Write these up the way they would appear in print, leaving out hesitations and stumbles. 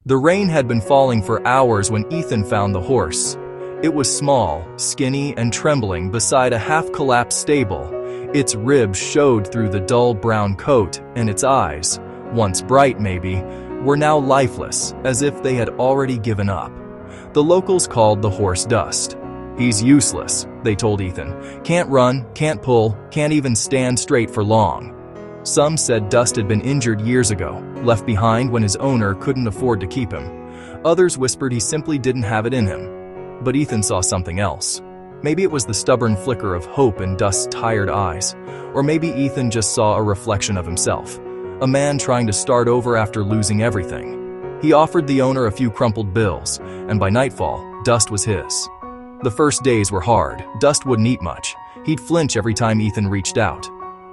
The rain had been falling for hours when Ethan found the horse. It was small, skinny, and trembling beside a half-collapsed stable. Its ribs showed through the dull brown coat, and its eyes, once bright maybe, were now lifeless, as if they had already given up. The locals called the horse Dust. "He's useless," they told Ethan. "Can't run, can't pull, can't even stand straight for long." Some said Dust had been injured years ago, left behind when his owner couldn't afford to keep him. Others whispered he simply didn't have it in him. But Ethan saw something else. Maybe it was the stubborn flicker of hope in Dust's tired eyes, or maybe Ethan just saw a reflection of himself, a man trying to start over after losing everything. He offered the owner a few crumpled bills, and by nightfall, Dust was his. The first days were hard. Dust wouldn't eat much. He'd flinch every time Ethan reached out.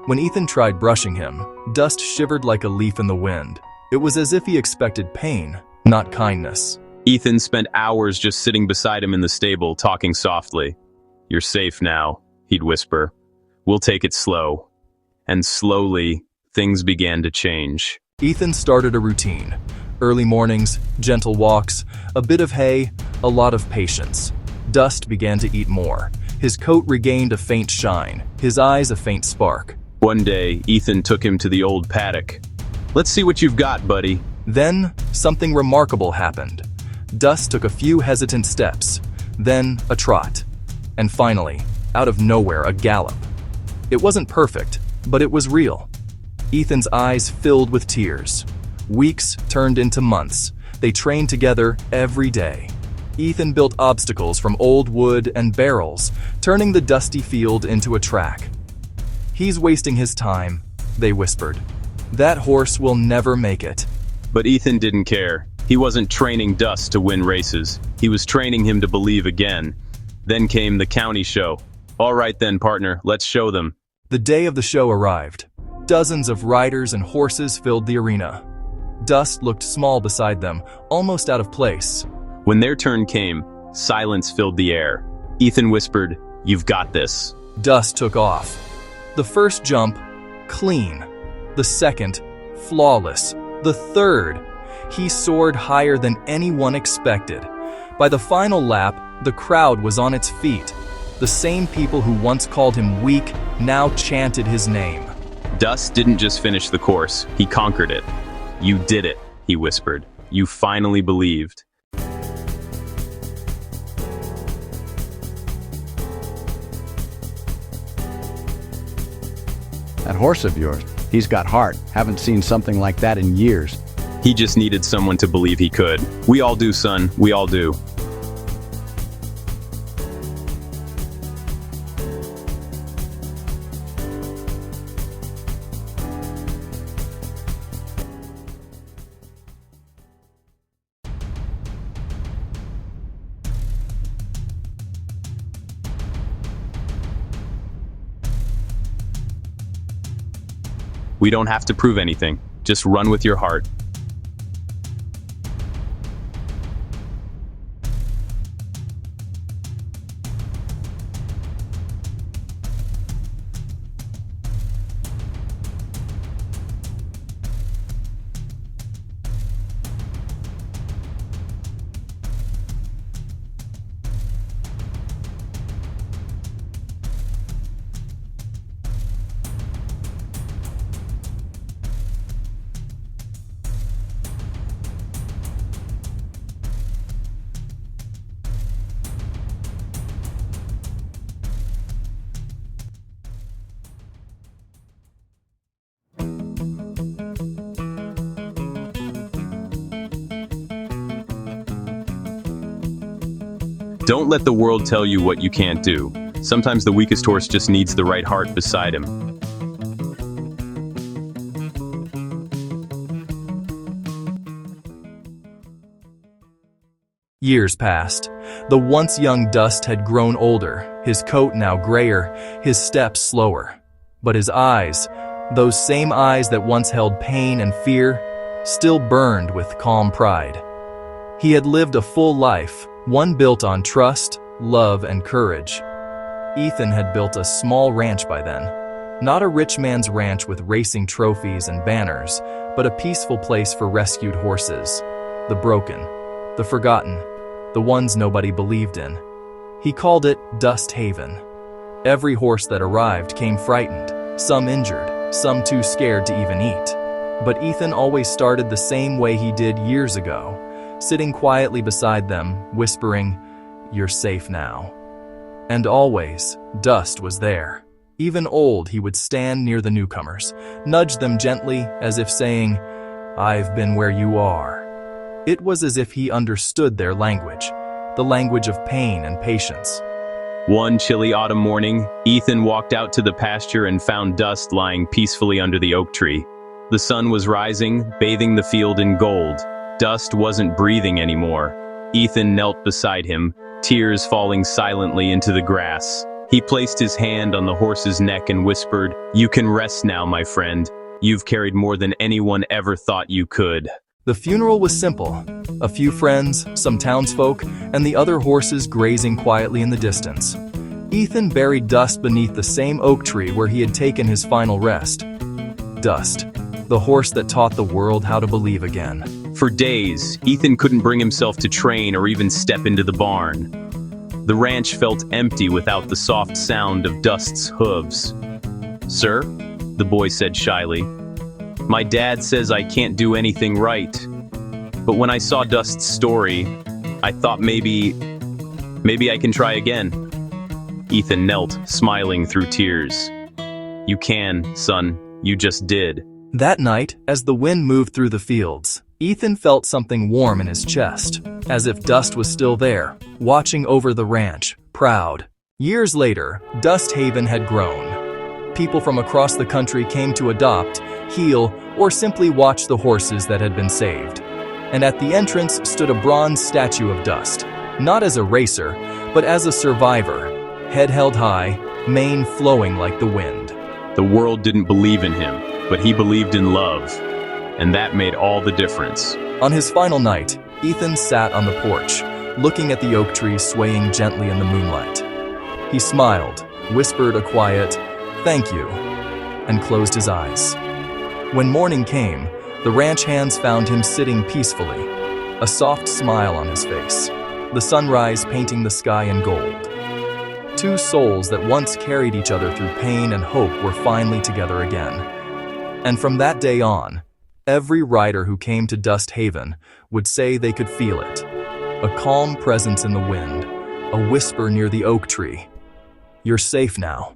When Ethan tried brushing him, Dust shivered like a leaf in the wind. It was as if he expected pain, not kindness. Ethan spent hours just sitting beside him in the stable, talking softly. "You're safe now," he'd whisper. "We'll take it slow." And slowly, things began to change. Ethan started a routine. Early mornings, gentle walks, a bit of hay, a lot of patience. Dust began to eat more. His coat regained a faint shine, his eyes a faint spark. One day, Ethan took him to the old paddock. "Let's see what you've got, buddy." Then, something remarkable happened. Dust took a few hesitant steps, then a trot, and finally, out of nowhere, a gallop. It wasn't perfect, but it was real. Ethan's eyes filled with tears. Weeks turned into months. They trained together every day. Ethan built obstacles from old wood and barrels, turning the dusty field into a track. "He's wasting his time," they whispered. "That horse will never make it." But Ethan didn't care. He wasn't training Dust to win races. He was training him to believe again. Then came the county show. "All right then, partner, let's show them." The day of the show arrived. Dozens of riders and horses filled the arena. Dust looked small beside them, almost out of place. When their turn came, silence filled the air. Ethan whispered, "You've got this." Dust took off. The first jump, clean. The second, flawless. The third, he soared higher than anyone expected. By the final lap, the crowd was on its feet. The same people who once called him weak now chanted his name. Dust didn't just finish the course, he conquered it. "You did it," he whispered. "You finally believed." That horse of yours, he's got heart. Haven't seen something like that in years. He just needed someone to believe he could. We all do, son. We all do. We don't have to prove anything. Just run with your heart. Don't let the world tell you what you can't do. Sometimes the weakest horse just needs the right heart beside him. Years passed. The once young Dust had grown older, his coat now grayer, his steps slower. But his eyes, those same eyes that once held pain and fear, still burned with calm pride. He had lived a full life, one built on trust, love, and courage. Ethan had built a small ranch by then. Not a rich man's ranch with racing trophies and banners, but a peaceful place for rescued horses. the broken, the forgotten, the ones nobody believed in. He called it Dust Haven. Every horse that arrived came frightened, some injured, some too scared to even eat. But Ethan always started the same way he did years ago, sitting quietly beside them, whispering, "You're safe now." And always, Dust was there. Even old, he would stand near the newcomers, nudge them gently as if saying, "I've been where you are." It was as if he understood their language, the language of pain and patience. One chilly autumn morning, Ethan walked out to the pasture and found Dust lying peacefully under the oak tree. The sun was rising, bathing the field in gold. Dust wasn't breathing anymore. Ethan knelt beside him, tears falling silently into the grass. He placed his hand on the horse's neck and whispered, "You can rest now, my friend. You've carried more than anyone ever thought you could." The funeral was simple. A few friends, some townsfolk, and the other horses grazing quietly in the distance. Ethan buried Dust beneath the same oak tree where he had taken his final rest. Dust, the horse that taught the world how to believe again. For days, Ethan couldn't bring himself to train or even step into the barn. The ranch felt empty without the soft sound of Dust's hooves. "Sir," the boy said shyly, "my dad says I can't do anything right. But when I saw Dust's story, I thought maybe I can try again." Ethan knelt, smiling through tears. "You can, son. You just did." That night, as the wind moved through the fields, Ethan felt something warm in his chest, as if Dust was still there, watching over the ranch, proud. Years later, Dust Haven had grown. People from across the country came to adopt, heal, or simply watch the horses that had been saved. And at the entrance stood a bronze statue of Dust, not as a racer, but as a survivor, head held high, mane flowing like the wind. The world didn't believe in him, but he believed in love, and that made all the difference. On his final night, Ethan sat on the porch, looking at the oak tree swaying gently in the moonlight. He smiled, whispered a quiet, "Thank you," and closed his eyes. When morning came, the ranch hands found him sitting peacefully, a soft smile on his face, the sunrise painting the sky in gold. Two souls that once carried each other through pain and hope were finally together again. And from that day on, every rider who came to Dust Haven would say they could feel it. A calm presence in the wind, a whisper near the oak tree. "You're safe now."